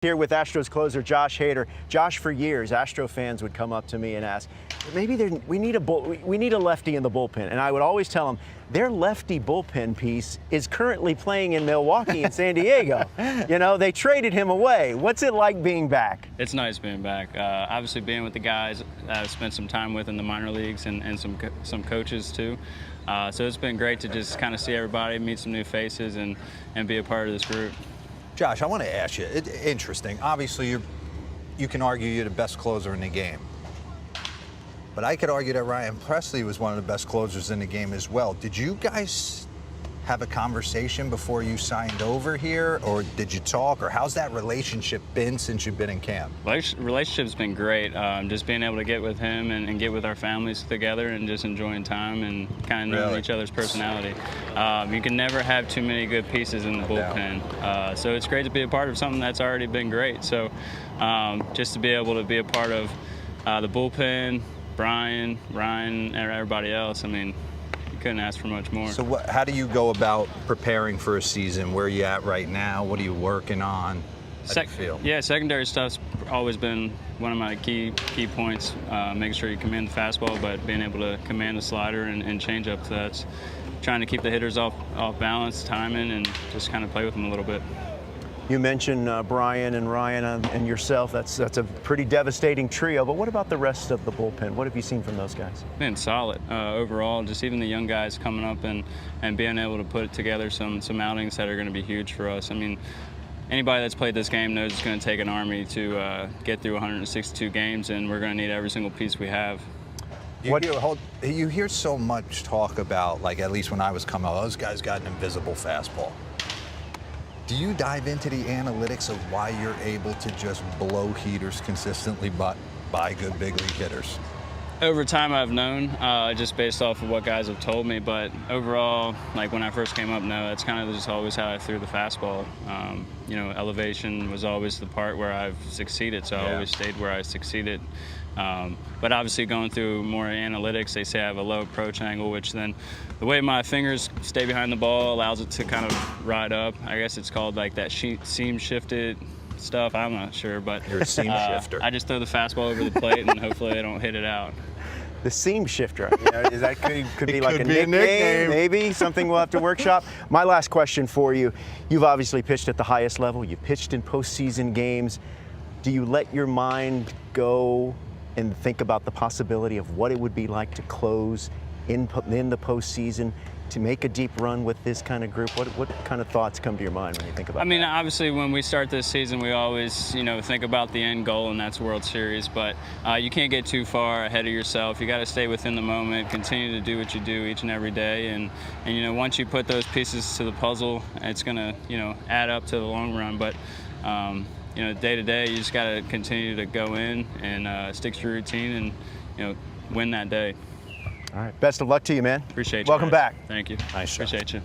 Here with Astros closer JHaderade. Josh, for years, Astro fans would come up to me and ask, maybe we need a lefty in the bullpen. And I would always tell them, their lefty bullpen piece is currently playing in Milwaukee and San Diego. You know, they traded him away. What's it like being back? It's nice being back. Obviously being with the guys that I've spent some time with in the minor leagues and some coaches too. So it's been great to just kind of see everybody, meet some new faces, and be a part of this group. Josh, I want to ask you, interesting. Obviously, you can argue you're the best closer in the game. But I could argue that Ryan Pressly was one of the best closers in the game as well. Did you guys have a conversation before you signed over here, or did you talk, or how's that relationship been since you've been in camp? Relationship's been great. Just being able to get with him and get with our families together and just enjoying time and kind of knowing each other's personality. You can never have too many good pieces in the bullpen. So it's great to be a part of something that's already been great. So just to be able to be a part of the bullpen, Brian, Ryan, and everybody else, I mean, couldn't ask for much more. So how do you go about preparing for a season? Where are you at right now? What are you working on? How do you feel? Yeah, secondary stuff's always been one of my key points. Making sure you command the fastball, but being able to command the slider and change up. So that's trying to keep the hitters off balance, timing, and just kind of play with them a little bit. You mentioned Brian and Ryan and yourself. That's a pretty devastating trio. But what about the rest of the bullpen? What have you seen from those guys? Been solid overall. Just even the young guys coming up and being able to put together some outings that are going to be huge for us. I mean, anybody that's played this game knows it's going to take an army to get through 162 games, and we're going to need every single piece we have. You hear so much talk about, like, at least when I was coming out, those guys got an invisible fastball. Do you dive into the analytics of why you're able to just blow heaters consistently by good big league hitters? Over time, I've known, just based off of what guys have told me. But overall, like when I first came up, no, that's kind of just always how I threw the fastball. You know, elevation was always the part where I've succeeded, so I always stayed where I succeeded. But obviously going through more analytics, they say I have a low approach angle, which then the way my fingers stay behind the ball allows it to kind of ride up. I guess it's called like that seam shifted stuff. I'm not sure, but you're a seam shifter. I just throw the fastball over the plate and hopefully I don't hit it out. The seam shifter, you know, is that could be like a nickname, maybe something we'll have to workshop. My last question for you: you've obviously pitched at the highest level. You pitched in postseason games. Do you let your mind go and think about the possibility of what it would be like to close in the postseason, to make a deep run with this kind of group? What kind of thoughts come to your mind when you think about that? I mean, obviously, when we start this season, we always, think about the end goal, and that's World Series. But you can't get too far ahead of yourself. You got to stay within the moment, continue to do what you do each and every day, and once you put those pieces to the puzzle, it's gonna, add up to the long run. But day to day, you just got to continue to go in and stick to your routine and, win that day. All right. Best of luck to you, man. Appreciate you. Welcome back. Thank you. Nice shot. Appreciate you.